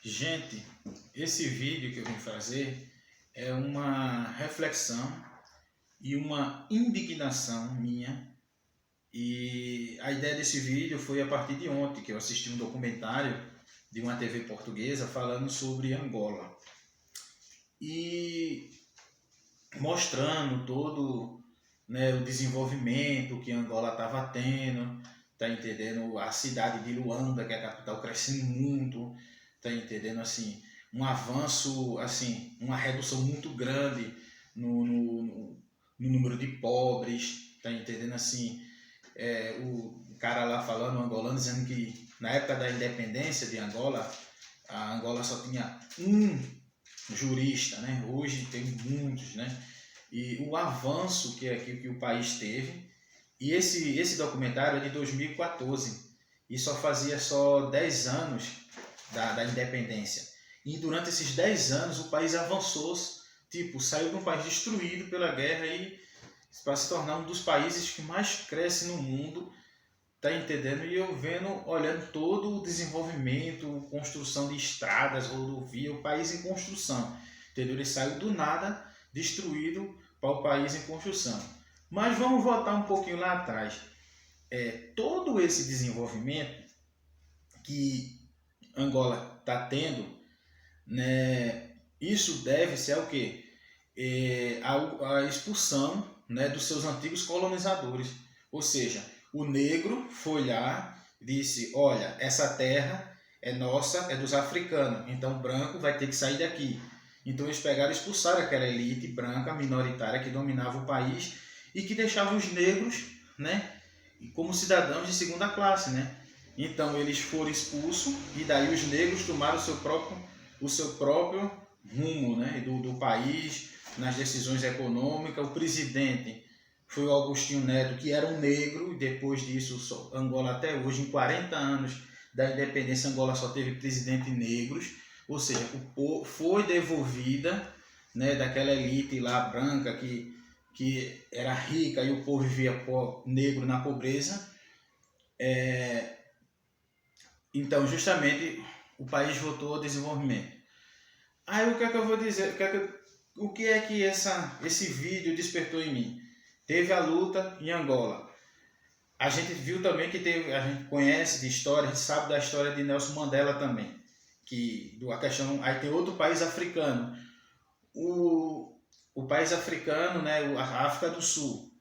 Gente, esse vídeo que eu vim fazer é uma reflexão e uma indignação minha. E a ideia desse vídeo foi a partir de ontem, que eu assisti um documentário de uma TV portuguesa falando sobre Angola. E mostrando todo, né, o desenvolvimento que Angola estava tendo, tá entendendo? A cidade de Luanda, que é a capital, crescendo muito, tá entendendo? Assim, um avanço, assim, uma redução muito grande no número de pobres, tá entendendo? Assim, o cara lá falando, o angolano, dizendo que na época da independência de Angola, a Angola só tinha um jurista, né? Hoje tem muitos, né? E o avanço que o país teve. E esse documentário é de 2014 e só fazia 10 anos da independência. E durante esses 10 anos o país avançou, tipo, saiu de um país destruído pela guerra e para se tornar um dos países que mais cresce no mundo, tá entendendo? E eu olhando todo o desenvolvimento, construção de estradas, rodovia, o país em construção, entendeu? Ele saiu do nada, destruído, para o país em construção. Mas vamos voltar um pouquinho lá atrás. Todo esse desenvolvimento que Angola está tendo, né, isso deve-se ao quê? A expulsão, né, dos seus antigos colonizadores. Ou seja, o negro foi lá e disse, olha, essa terra é nossa, é dos africanos, então o branco vai ter que sair daqui. Então eles pegaram e expulsaram aquela elite branca minoritária que dominava o país e que deixava os negros, né, como cidadãos de segunda classe, né? Então eles foram expulsos e daí os negros tomaram o seu próprio rumo, né, do país, nas decisões econômicas. O presidente foi o Agostinho Neto, que era um negro, e depois disso, Angola até hoje, em 40 anos da independência, Angola só teve presidente negros, ou seja, foi devolvida, né, daquela elite lá branca que era rica e o povo vivia negro na pobreza. Então, justamente, o país voltou ao desenvolvimento. Aí o que é que eu vou dizer? O que é que esse vídeo despertou em mim? Teve a luta em Angola. A gente viu também que a gente conhece de história, a gente sabe da história de Nelson Mandela também. Aí tem outro país africano. O país africano, né, a África do Sul.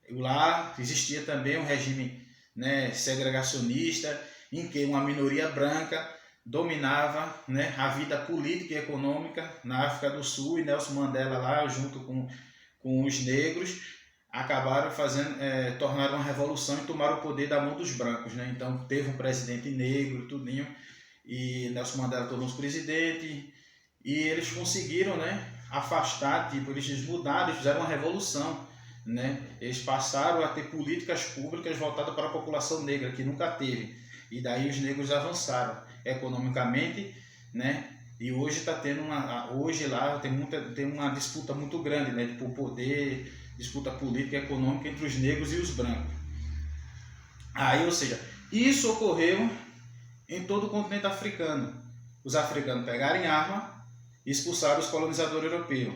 Lá existia também um regime, né, segregacionista, em que uma minoria branca dominava, né, a vida política e econômica na África do Sul, e Nelson Mandela lá, junto com os negros, acabaram tornaram uma revolução e tomaram o poder da mão dos brancos, né? Então teve um presidente negro, tudinho, e Nelson Mandela tornou-se presidente, e eles conseguiram, né, afastar, tipo, eles mudaram, eles fizeram uma revolução, né? Eles passaram a ter políticas públicas voltadas para a população negra, que nunca teve, e daí os negros avançaram economicamente, né? E hoje está tendo hoje lá tem uma disputa muito grande, né, por poder, disputa política e econômica entre os negros e os brancos. Aí, ou seja, isso ocorreu em todo o continente africano. Os africanos pegaram arma e expulsaram os colonizadores europeus.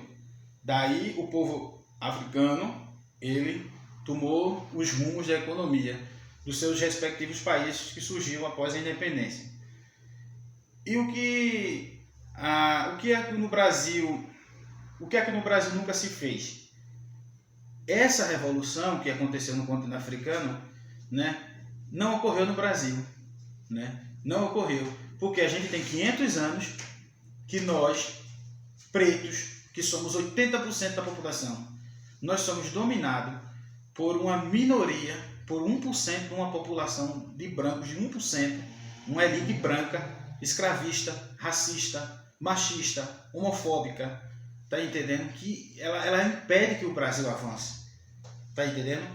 Daí o povo africano, ele tomou os rumos da economia dos seus respectivos países que surgiram após a independência. E o que é que no Brasil nunca se fez? Essa revolução que aconteceu no continente africano, né, não ocorreu no Brasil, né? Não ocorreu, porque a gente tem 500 anos que nós, pretos, que somos 80% da população, nós somos dominados por uma minoria, por 1% de uma população de brancos, de 1%, uma elite branca, escravista, racista, machista, homofóbica, tá entendendo? Que ela impede que o Brasil avance, tá entendendo?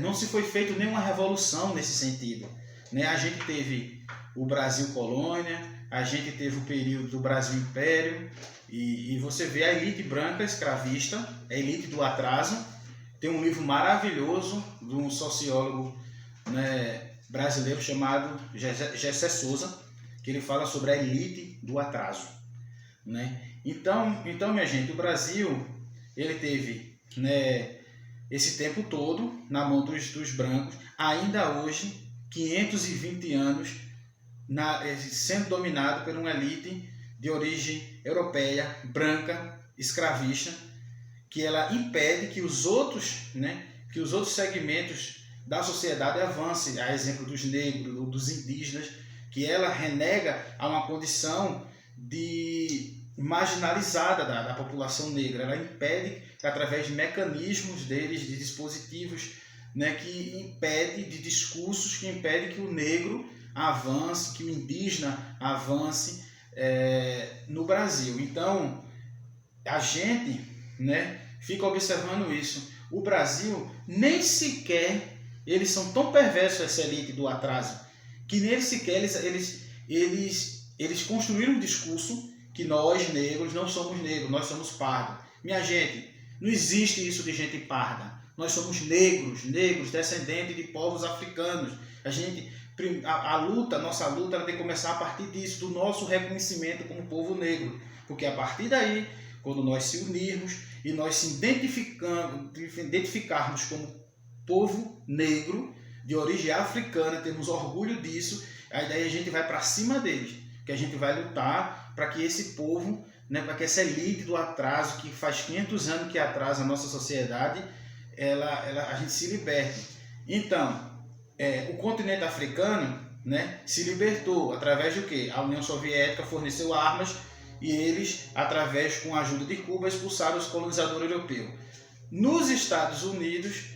Não se foi feito nenhuma revolução nesse sentido, né? A gente teve o Brasil colônia, a gente teve o período do Brasil império, e você vê a elite branca escravista, a elite do atraso. Tem um livro maravilhoso de um sociólogo, né, brasileiro chamado Gessé Souza, que ele fala sobre a elite do atraso, né? Então, minha gente, o Brasil, ele teve, né, esse tempo todo na mão dos brancos, ainda hoje, 520 anos, sendo dominado por uma elite de origem europeia, branca, escravista, que ela impede que os outros, né, que os outros segmentos da sociedade avancem, a exemplo dos negros, dos indígenas, que ela renega a uma condição de marginalizada da população negra. Ela impede que, através de mecanismos deles, de dispositivos, né, que impede, de discursos que impedem que o negro avance, que o indígena avance no Brasil. Então, a gente, né, fica observando isso. O Brasil, nem sequer, eles são tão perversos, essa elite do atraso, que nem sequer eles construíram um discurso que nós, negros, não somos negros, nós somos pardos. Minha gente, não existe isso de gente parda. Nós somos negros, descendentes de povos africanos. Nossa luta ela tem que começar a partir disso, do nosso reconhecimento como povo negro. Porque a partir daí, quando nós se unirmos e nós se identificarmos como povo negro, de origem africana, temos orgulho disso, aí daí a gente vai para cima deles, que a gente vai lutar para que esse povo, né, para que essa elite do atraso, que faz 500 anos que atrasa a nossa sociedade, a gente se liberte. Então, o continente africano, né, se libertou através do quê? A União Soviética forneceu armas e eles, através, com a ajuda de Cuba, expulsaram os colonizadores europeus. Nos Estados Unidos,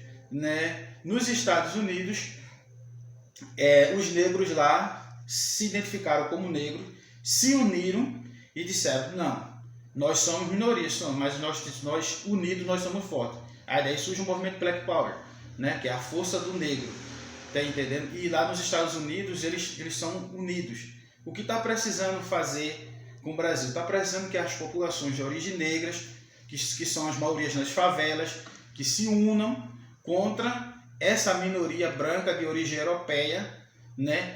os negros lá se identificaram como negros, se uniram e disseram, não, nós somos minorias, mas nós unidos nós somos fortes. Aí daí surge o movimento Black Power, né, que é a força do negro, tá entendendo? E lá nos Estados Unidos eles são unidos. O que está precisando fazer com o Brasil? Está precisando que as populações de origem negras, que são as maiorias nas favelas, que se unam contra essa minoria branca de origem europeia, né?